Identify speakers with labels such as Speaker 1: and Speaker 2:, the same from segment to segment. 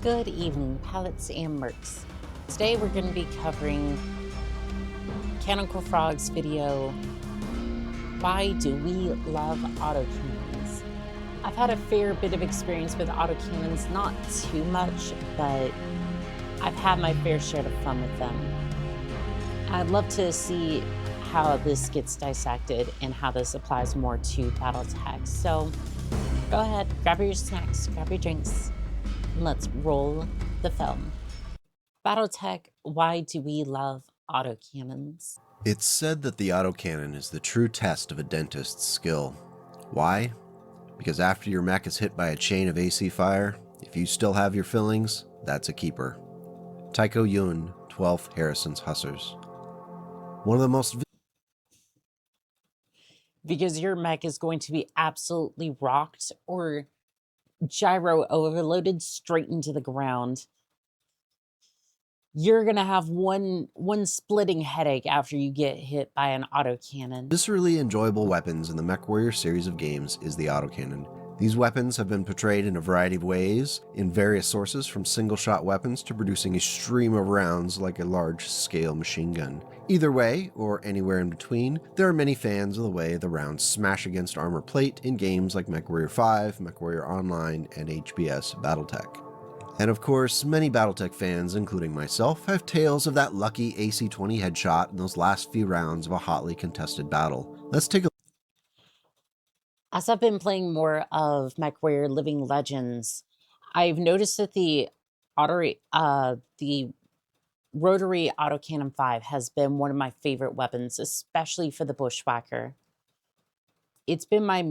Speaker 1: Good evening, pallets and mercs. Today we're going to be covering Canonical Frog's video, Why Do We Love Autocannons? I've had a fair bit of experience with autocannons, not too much, but I've had my fair share of fun with them. I'd love to see how this gets dissected and how this applies more to Battletech. So go ahead, grab your snacks, grab your drinks, and let's roll the film. Battletech, why do we love autocannons?
Speaker 2: It's said that the autocannon is the true test of a dentist's skill. Why? Because after your mech is hit by a chain of AC fire, if you still have your fillings, that's a keeper. Tycho Yun, 12th Harrison's Hussars. One of the most...
Speaker 1: Because your mech is going to be absolutely rocked or gyro overloaded straight into the ground. You're going to have one splitting headache after you get hit by an autocannon.
Speaker 2: viscerally enjoyable weapons in the MechWarrior series of games is the autocannon. These weapons have been portrayed in a variety of ways in various sources, from single-shot weapons to producing a stream of rounds like a large-scale machine gun. Either way, or anywhere in between, there are many fans of the way the rounds smash against armor plate in games like MechWarrior 5, MechWarrior Online, and HBS Battletech. And of course, many Battletech fans, including myself, have tales of that lucky AC-20 headshot in those last few rounds of a hotly contested battle. Let's take a
Speaker 1: As I've been playing more of MechWarrior Living Legends, I've noticed that the Rotary Autocannon 5 has been one of my favorite weapons, especially for the Bushwhacker. It's been my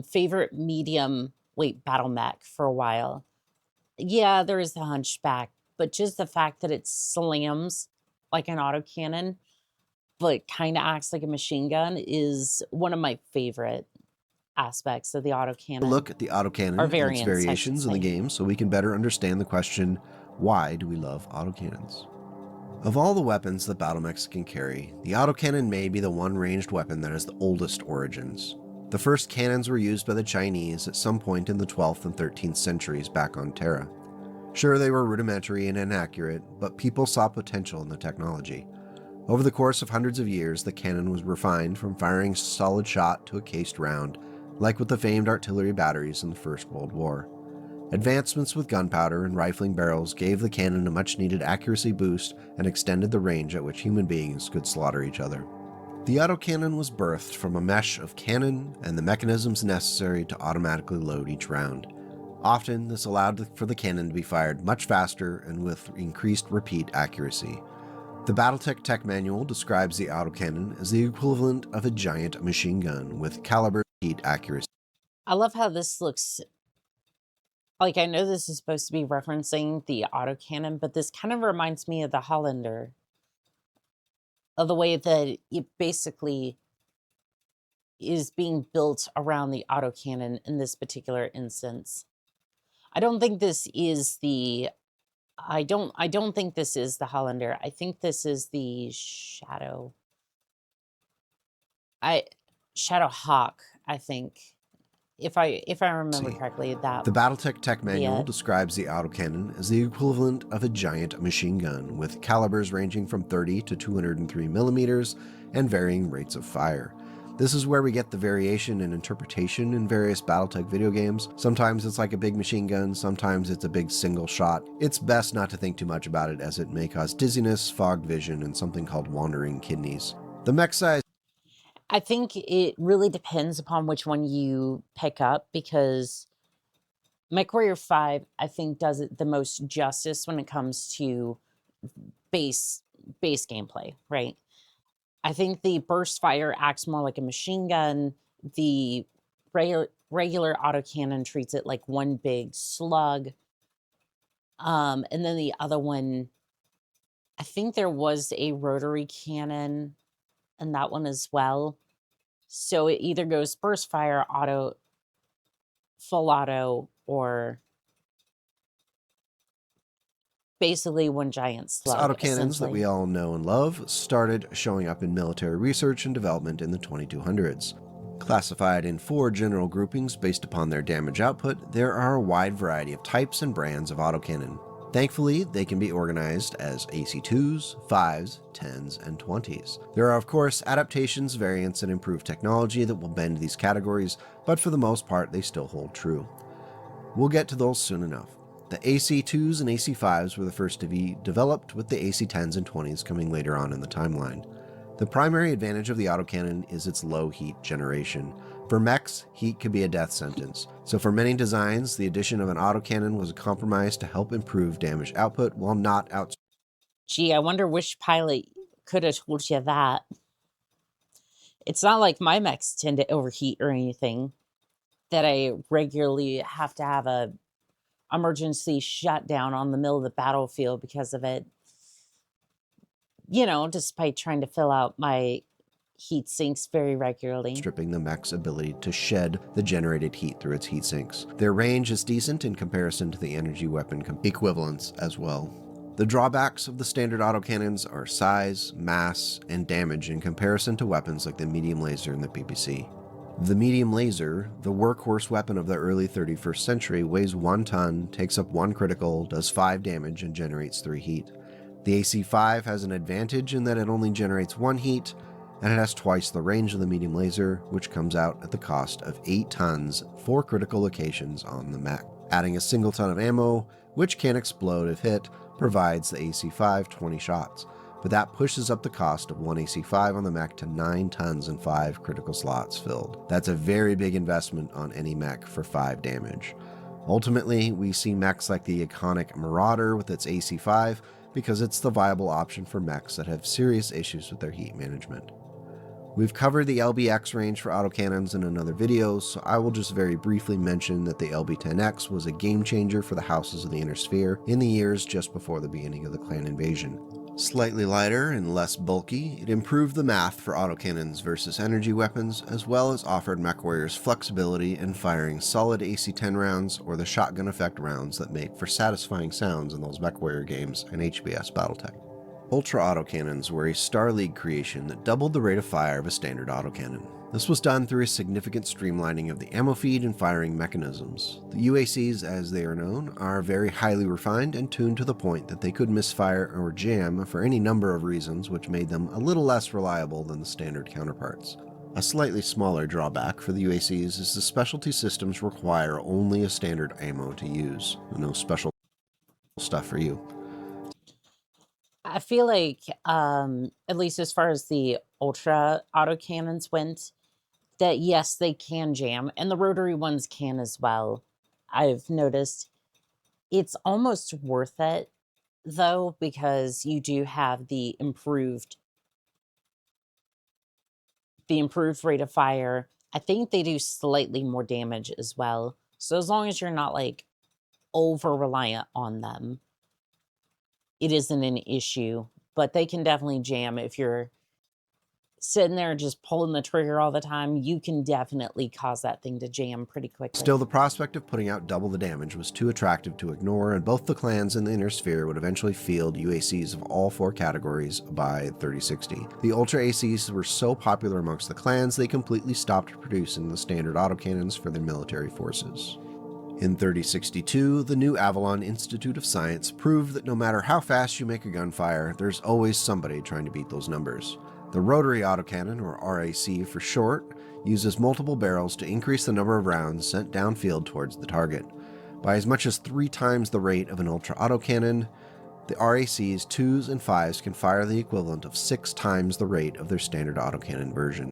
Speaker 1: favorite medium weight battle mech for a while. Yeah, there is the Hunchback, but just the fact that it slams like an autocannon, but kind of acts like a machine gun is one of my favorite aspects of the autocannon.
Speaker 2: look at the autocannon and its variations in the game so we can better understand the question, why do we love autocannons? Of all the weapons that battle mechs can carry, the autocannon may be the one ranged weapon that has the oldest origins. The first cannons were used by the Chinese at some point in the 12th and 13th centuries back on Terra. Sure, they were rudimentary and inaccurate, but people saw potential in the technology. Over the course of hundreds of years, the cannon was refined from firing solid shot to a cased round, like with the famed artillery batteries in the First World War. Advancements with gunpowder and rifling barrels gave the cannon a much-needed accuracy boost and extended the range at which human beings could slaughter each other. The autocannon was birthed from a mesh of cannon and the mechanisms necessary to automatically load each round. Often, this allowed for the cannon to be fired much faster and with increased repeat accuracy. The Battletech Tech Manual describes the autocannon as the equivalent of a giant machine gun with caliber repeat accuracy.
Speaker 1: I love how this looks. Like, I know this is supposed to be referencing the autocannon, but this kind of reminds me of the Hollander. Of the way that it basically is being built around the autocannon in this particular instance. I don't think this is the think this is the Hollander. I think this is the Shadow Hawk, I think. If I remember correctly, that
Speaker 2: the Battletech Tech Manual describes the autocannon as the equivalent of a giant machine gun with calibers ranging from 30 to 203 millimeters and varying rates of fire. This is where we get the variation in interpretation in various Battletech video games. Sometimes it's like a big machine gun, sometimes it's a big single shot. It's best not to think too much about it as it may cause dizziness, fogged vision, and something called wandering kidneys. The mech size
Speaker 1: I think it really depends upon which one you pick up, because MechWarrior 5, I think, does it the most justice when it comes to base gameplay, right? I think the burst fire acts more like a machine gun. The regular autocannon treats it like one big slug. And then the other one, I think there was a rotary cannon in that one as well. So it either goes burst fire, auto, full auto, or basically one giant slug.
Speaker 2: Autocannons that we all know and love started showing up in military research and development in the 2200s. Classified in 4 general groupings based upon their damage output, there are a wide variety of types and brands of autocannon. Thankfully, they can be organized as AC2s, 5s, 10s, and 20s. There are, of course, adaptations, variants, and improved technology that will bend these categories, but for the most part, they still hold true. We'll get to those soon enough. The AC2s and AC5s were the first to be developed, with the AC10s and 20s coming later on in the timeline. The primary advantage of the autocannon is its low heat generation. For mechs, heat could be a death sentence, so for many designs, the addition of an autocannon was a compromise to help improve damage output while not out.
Speaker 1: Gee, I wonder which pilot could have told you that. It's not like my mechs tend to overheat or anything, that I regularly have to have a emergency shutdown on the middle of the battlefield because of it. You know, despite trying to fill out my heat sinks very regularly.
Speaker 2: Stripping the mech's ability to shed the generated heat through its heat sinks. Their range is decent in comparison to the energy weapon equivalents as well. The drawbacks of the standard autocannons are size, mass, and damage in comparison to weapons like the medium laser and the PPC. The medium laser, the workhorse weapon of the early 31st century, weighs 1 ton, takes up 1 critical, does 5 damage, and generates 3 heat. The AC5 has an advantage in that it only generates 1 heat, and it has twice the range of the medium laser, which comes out at the cost of 8 tons, 4 critical locations on the mech. Adding a single ton of ammo, which can explode if hit, provides the AC5 20 shots, but that pushes up the cost of 1 AC5 on the mech to 9 tons and 5 critical slots filled. That's a very big investment on any mech for 5 damage. Ultimately, we see mechs like the iconic Marauder with its AC5 because it's the viable option for mechs that have serious issues with their heat management. We've covered the LBX range for autocannons in another video, so I will just very briefly mention that the LB-10X was a game changer for the houses of the Inner Sphere in the years just before the beginning of the clan invasion. Slightly lighter and less bulky, it improved the math for autocannons versus energy weapons, as well as offered mech warriors flexibility in firing solid AC-10 rounds or the shotgun effect rounds that make for satisfying sounds in those mech warrior games and HBS Battletech. Ultra autocannons were a Star League creation that doubled the rate of fire of a standard autocannon. This was done through a significant streamlining of the ammo feed and firing mechanisms. The UACs, as they are known, are very highly refined and tuned to the point that they could misfire or jam for any number of reasons, which made them a little less reliable than the standard counterparts. A slightly smaller drawback for the UACs is the specialty systems require only a standard ammo to use. No special stuff for you.
Speaker 1: I feel like, at least as far as the ultra autocannons went, that yes, they can jam, and the rotary ones can as well. I've noticed it's almost worth it, though, because you do have the improved rate of fire. I think they do slightly more damage as well. So as long as you're not like over reliant on them, it isn't an issue, but they can definitely jam. If you're sitting there just pulling the trigger all the time, you can definitely cause that thing to jam pretty quickly.
Speaker 2: Still, the prospect of putting out double the damage was too attractive to ignore, and both the clans in the Inner Sphere would eventually field UACs of all 4 categories by 3060. The Ultra ACs were so popular amongst the clans, they completely stopped producing the standard autocannons for their military forces. In 3062, the new Avalon Institute of Science proved that no matter how fast you make a gunfire, there's always somebody trying to beat those numbers. The Rotary autocannon, or RAC for short, uses multiple barrels to increase the number of rounds sent downfield towards the target. By as much as 3 times the rate of an ultra autocannon, the RAC's 2s and 5s can fire the equivalent of 6 times the rate of their standard autocannon version.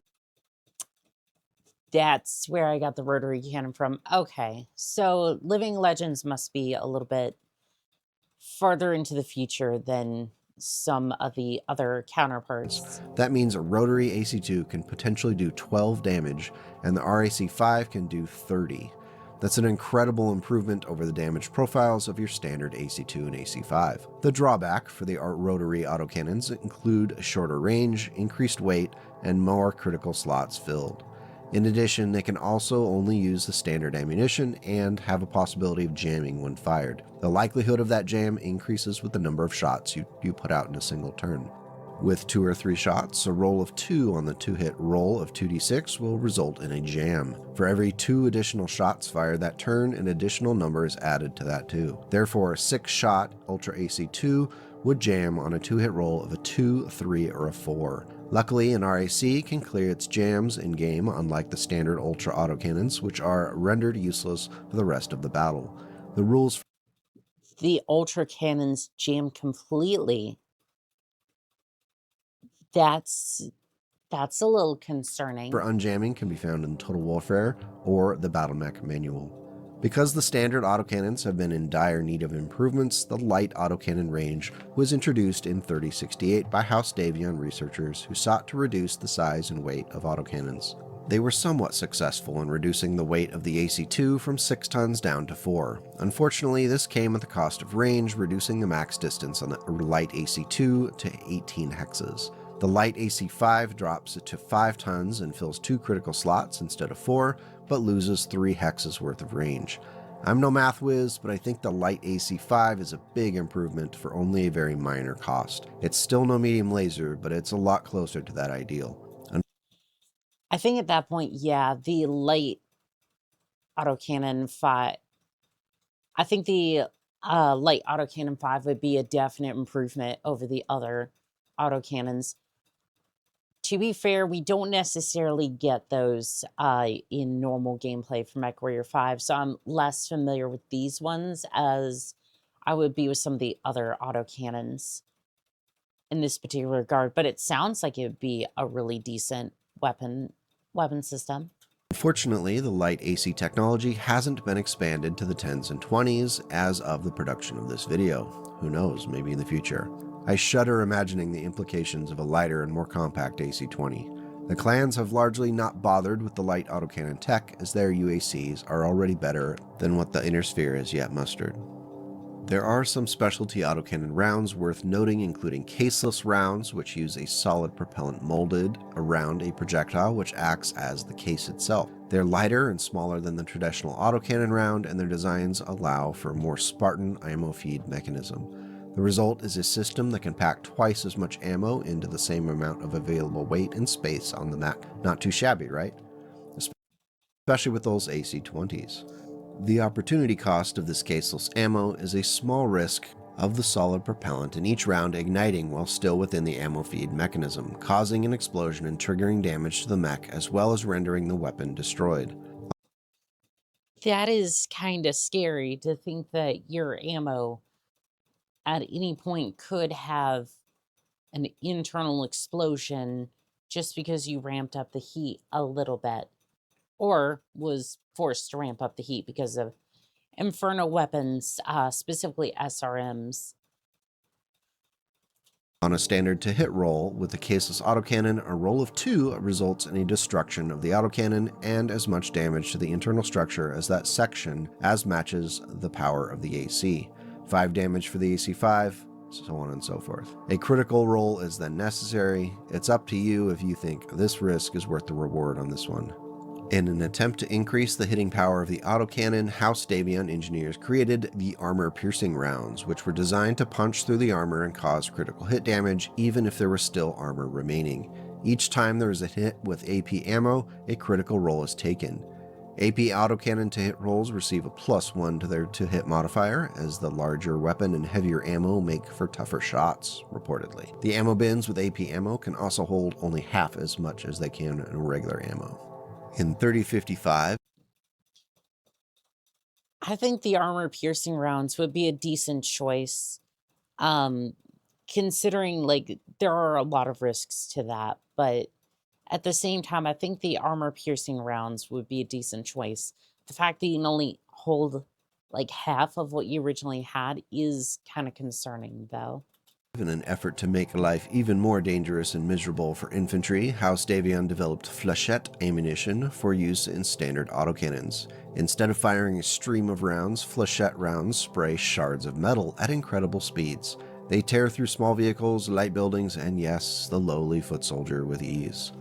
Speaker 1: That's where I got the rotary cannon from. Okay, so Living Legends must be a little bit farther into the future than some of the other counterparts.
Speaker 2: That means a rotary AC2 can potentially do 12 damage, and the RAC5 can do 30. That's an incredible improvement over the damage profiles of your standard AC2 and AC5. The drawback for the rotary autocannons include a shorter range, increased weight, and more critical slots filled. In addition, they can also only use the standard ammunition and have a possibility of jamming when fired. The likelihood of that jam increases with the number of shots you put out in a single turn. With 2 or 3 shots, a roll of 2 on the 2-hit roll of 2d6 will result in a jam. For every 2 additional shots fired that turn, an additional number is added to that 2. Therefore, a 6-shot Ultra AC2 would jam on a 2-hit roll of a 2, 3, or a 4. Luckily, an RAC can clear its jams in-game, unlike the standard Ultra autocannons, which are rendered useless for the rest of the battle. The rules
Speaker 1: the Ultra Cannons jam completely. That's a little concerning.
Speaker 2: for unjamming can be found in Total Warfare or the Battletech manual. Because the standard autocannons have been in dire need of improvements, the light autocannon range was introduced in 3068 by House Davion researchers who sought to reduce the size and weight of autocannons. They were somewhat successful in reducing the weight of the AC2 from 6 tons down to 4. Unfortunately, this came at the cost of range, reducing the max distance on the light AC2 to 18 hexes. The light AC5 drops it to 5 tons and fills 2 critical slots instead of 4, but loses 3 hexes worth of range. I'm no math whiz, but I think the light AC5 is a big improvement for only a very minor cost. It's still no medium laser, but it's a lot closer to that ideal.
Speaker 1: I think at that point, yeah, the light autocannon 5, I think the light autocannon 5 would be a definite improvement over the other autocannons. To be fair, we don't necessarily get those in normal gameplay for MechWarrior 5, so I'm less familiar with these ones as I would be with some of the other autocannons in this particular regard. But it sounds like it would be a really decent weapon system.
Speaker 2: Unfortunately, the light AC technology hasn't been expanded to the 10s and 20s as of the production of this video. Who knows, maybe in the future. I shudder imagining the implications of a lighter and more compact AC-20. The clans have largely not bothered with the light autocannon tech, as their UACs are already better than what the inner sphere has yet mustered. There are some specialty autocannon rounds worth noting, including caseless rounds, which use a solid propellant molded around a projectile which acts as the case itself. They're lighter and smaller than the traditional autocannon round, and their designs allow for a more Spartan ammo feed mechanism. The result is a system that can pack twice as much ammo into the same amount of available weight and space on the map. Not too shabby, right? Especially with those AC-20s. The opportunity cost of this caseless ammo is a small risk of the solid propellant in each round igniting while still within the ammo feed mechanism, causing an explosion and triggering damage to the mech, as well as rendering the weapon destroyed.
Speaker 1: That is kind of scary to think that your ammo at any point could have an internal explosion just because you ramped up the heat a little bit, or was forced to ramp up the heat because of inferno weapons, specifically SRMs.
Speaker 2: On a standard to hit roll with the caseless autocannon, a roll of 2 results in a destruction of the autocannon and as much damage to the internal structure as that section as matches the power of the AC. 5 damage for the AC5, so on and so forth. A critical roll is then necessary. It's up to you if you think this risk is worth the reward on this one. In an attempt to increase the hitting power of the autocannon, House Davion engineers created the armor-piercing rounds, which were designed to punch through the armor and cause critical hit damage, even if there was still armor remaining. Each time there is a hit with AP ammo, a critical roll is taken. AP autocannon to hit rolls receive a +1 to their to hit modifier, as the larger weapon and heavier ammo make for tougher shots, reportedly. The ammo bins with AP ammo can also hold only half as much as they can in regular ammo. In 3055,
Speaker 1: I think the armor-piercing rounds would be a decent choice, considering, like, there are a lot of risks to that, but at the same time, I think the armor-piercing rounds would be a decent choice. The fact that you can only hold, like, half of what you originally had is kind of concerning, though.
Speaker 2: in an effort to make life even more dangerous and miserable for infantry, House Davion developed flechette ammunition for use in standard autocannons. Instead of firing a stream of rounds, flechette rounds spray shards of metal at incredible speeds. They tear through small vehicles, light buildings, and yes, the lowly foot soldier with ease.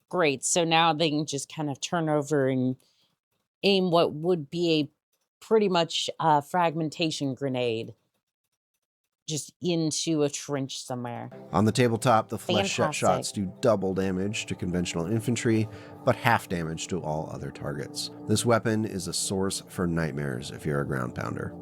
Speaker 1: Great, so now they can just kind of turn over and aim what would be a pretty much fragmentation grenade just into a trench somewhere.
Speaker 2: On the tabletop, the flesh-set
Speaker 1: Fantastic.
Speaker 2: shots do double damage to conventional infantry, but half damage to all other targets. This weapon is a source for nightmares if you're a ground pounder.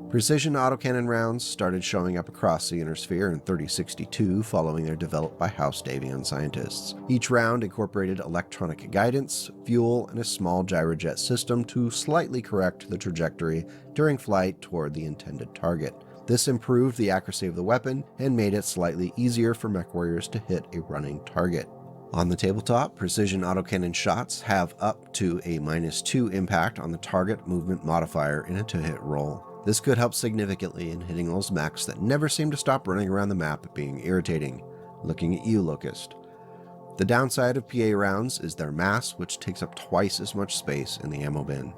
Speaker 2: Precision autocannon rounds started showing up across the Inner Sphere in 3062 following their developed by House Davion scientists. Each round incorporated electronic guidance, fuel, and a small gyrojet system to slightly correct the trajectory during flight toward the intended target. This improved the accuracy of the weapon and made it slightly easier for mech warriors to hit a running target. On the tabletop, precision autocannon shots have up to a -2 impact on the target movement modifier in a to-hit roll. This could help significantly in hitting those mechs that never seem to stop running around the map being irritating. Looking at you, Locust. The downside of PA rounds is their mass, which takes up twice as much space in the ammo bin.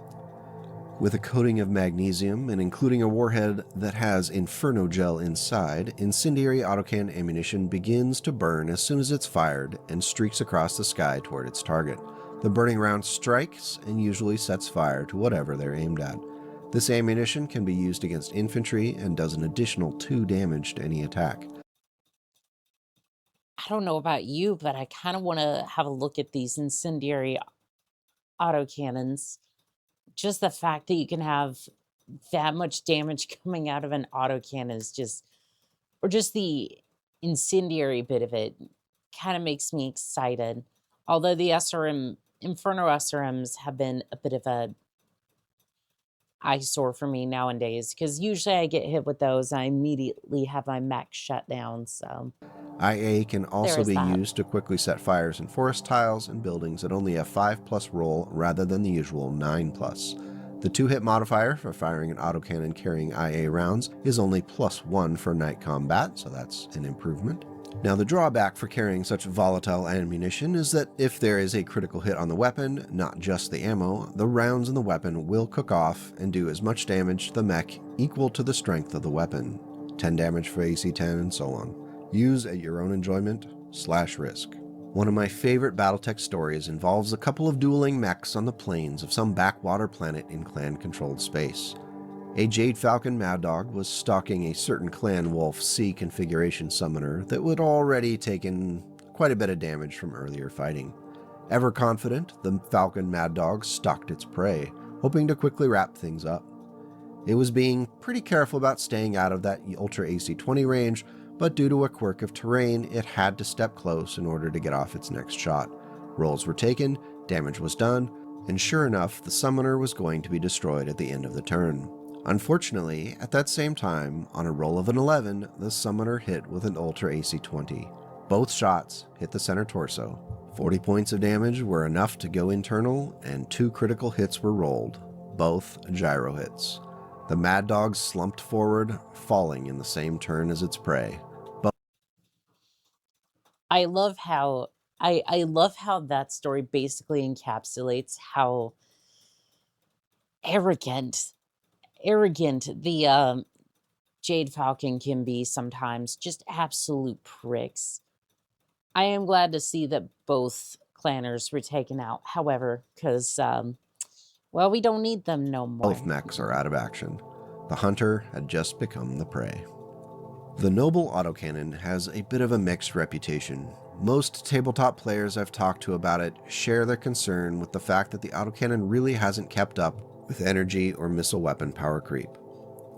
Speaker 2: With a coating of magnesium and including a warhead that has inferno gel inside, incendiary autocannon ammunition begins to burn as soon as it's fired and streaks across the sky toward its target. The burning round strikes and usually sets fire to whatever they're aimed at. This ammunition can be used against infantry and does an additional 2 damage to any attack.
Speaker 1: I don't know about you, but I kind of want to have a look at these incendiary autocannons. Just the fact that you can have that much damage coming out of an autocannon is just, or just the incendiary bit of it, kind of makes me excited. Although the Inferno SRMs have been a bit of a eyesore for me nowadays, because usually I get hit with those, I immediately have my mech shut down, so...
Speaker 2: IA can also be used to quickly set fires in forest tiles and buildings at only a 5+ roll rather than the usual 9+. The 2-hit modifier for firing an autocannon carrying IA rounds is only +1 for night combat, so that's an improvement. Now, the drawback for carrying such volatile ammunition is that if there is a critical hit on the weapon, not just the ammo, the rounds in the weapon will cook off and do as much damage to the mech equal to the strength of the weapon. 10 damage for AC-10 and so on. Use at your own enjoyment/risk. One of my favorite Battletech stories involves a couple of dueling mechs on the plains of some backwater planet in clan-controlled space. A Jade Falcon Mad Dog was stalking a certain Clan Wolf C configuration summoner that had already taken quite a bit of damage from earlier fighting. Ever confident, the Falcon Mad Dog stalked its prey, hoping to quickly wrap things up. It was being pretty careful about staying out of that Ultra AC-20 range, but due to a quirk of terrain, it had to step close in order to get off its next shot. Rolls were taken, damage was done, and sure enough, the summoner was going to be destroyed at the end of the turn. Unfortunately, at that same time, on a roll of an 11, the summoner hit with an Ultra AC-20. Both shots hit the center torso. 40 points of damage were enough to go internal, and 2 critical hits were rolled, both gyro hits. The Mad Dog slumped forward, falling in the same turn as its prey.
Speaker 1: I love how that story basically encapsulates how arrogant the Jade Falcon can be sometimes. Just absolute pricks. I am glad to see that both clanners were taken out, however, because, well, we don't need them no more.
Speaker 2: Both mechs are out of action. The hunter had just become the prey. The Noble Autocannon has a bit of a mixed reputation. Most tabletop players I've talked to about it share their concern with the fact that the autocannon really hasn't kept up with energy or missile weapon power creep.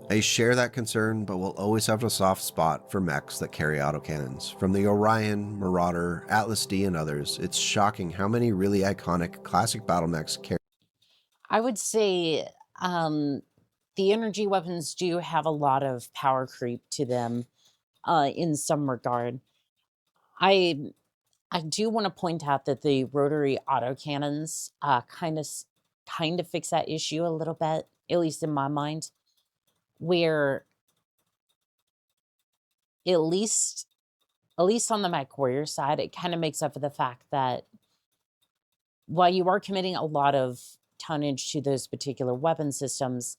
Speaker 2: I share that concern, but will always have a soft spot for mechs that carry autocannons. From the Orion, Marauder, Atlas D, and others, it's shocking how many really iconic classic battle mechs carry.
Speaker 1: I would say the energy weapons do have a lot of power creep to them in some regard. I do want to point out that the rotary autocannons kind of fix that issue a little bit, at least in my mind, where at least on the mech warrior side, it kind of makes up for the fact that while you are committing a lot of tonnage to those particular weapon systems,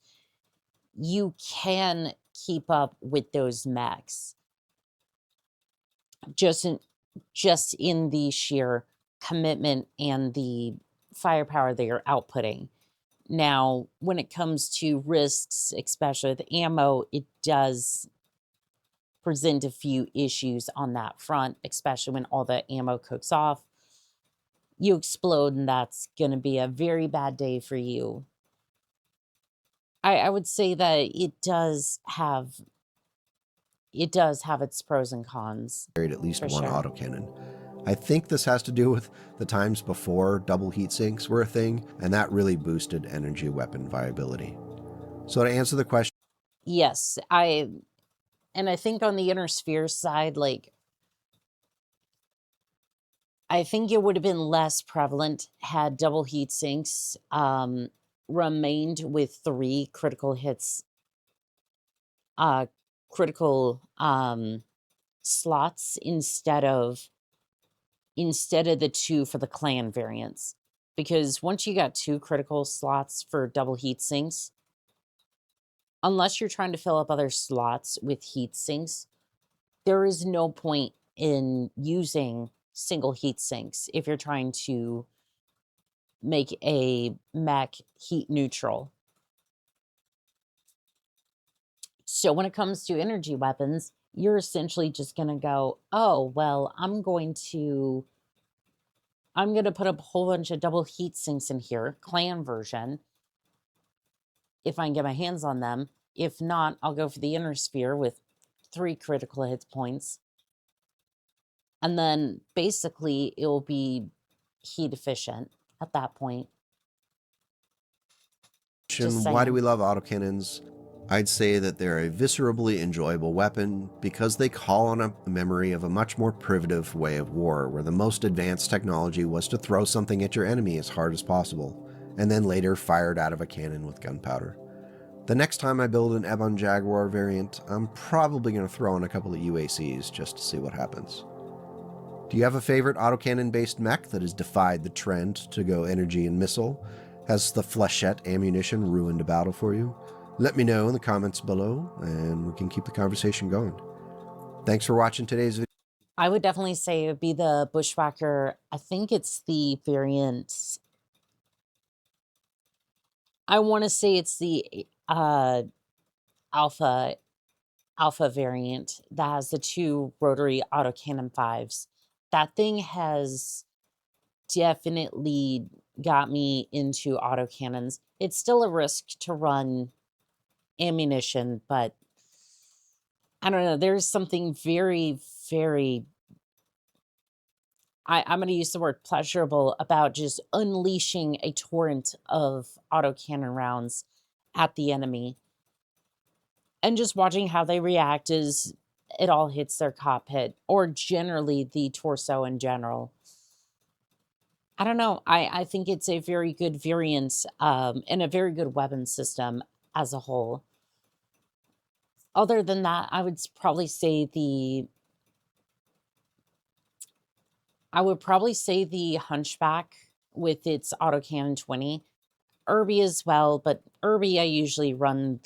Speaker 1: you can keep up with those mechs just in the sheer commitment and the firepower they are outputting. Now, when it comes to risks, especially with ammo, it does present a few issues on that front, especially when all the ammo cooks off. You explode, and that's going to be a very bad day for you. I would say that it does have its pros and cons.
Speaker 2: Carried at least one
Speaker 1: sure.
Speaker 2: autocannon. I think this has to do with the times before double heat sinks were a thing, and that really boosted energy weapon viability. So to answer the question,
Speaker 1: yes, I think on the inner sphere side, like, I think it would have been less prevalent had double heat sinks remained with 3 critical hits, critical slots instead of the 2 for the clan variants. Because once you got 2 critical slots for double heat sinks, unless you're trying to fill up other slots with heat sinks, there is no point in using single heat sinks if you're trying to make a mech heat neutral. So when it comes to energy weapons, you're essentially just going to go, oh, well, I'm going to put up a whole bunch of double heat sinks in here, clan version, if I can get my hands on them. If not, I'll go for the inner sphere with 3 critical hit points. And then basically it will be heat efficient at that point.
Speaker 2: why do we love autocannons? I'd say that they're a viscerally enjoyable weapon because they call on a memory of a much more primitive way of war, where the most advanced technology was to throw something at your enemy as hard as possible, and then later fired out of a cannon with gunpowder. The next time I build an Ebon Jaguar variant, I'm probably going to throw in a couple of UACs just to see what happens. Do you have a favorite autocannon-based mech that has defied the trend to go energy and missile? Has the flechette ammunition ruined a battle for you? Let me know in the comments below, and we can keep the conversation going. Thanks for watching today's video.
Speaker 1: I would definitely say it would be the Bushwhacker. I think it's the variant. I want to say it's the alpha variant that has the 2 rotary autocannon 5s. That thing has definitely got me into autocannons. It's still a risk to run ammunition, but I don't know. There's something very, very, I'm going to use the word pleasurable about just unleashing a torrent of autocannon rounds at the enemy. And just watching how they react as it all hits their cockpit, or generally the torso in general. I don't know. I think it's a very good variant and a very good weapon system as a whole. Other than that, I would probably say the Hunchback with its autocannon 20. Irby as well, but Irby I usually run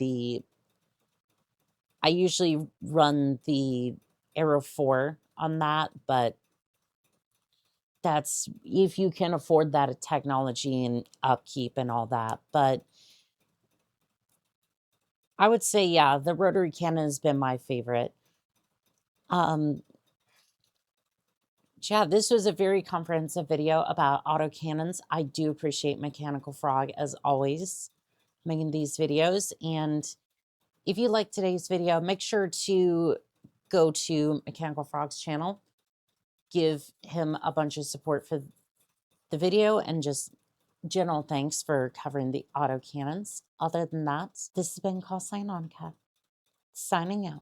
Speaker 1: the Arrow 4 on that, but that's if you can afford that technology and upkeep and all that. But I would say, yeah, the rotary cannon has been my favorite. Yeah, this was a very comprehensive video about autocannons. I do appreciate Mechanical Frog, as always, making these videos. And if you like today's video, make sure to go to Mechanical Frog's channel, give him a bunch of support for the video, and just general thanks for covering the autocannons. Other than that, this has been Annika, signing out.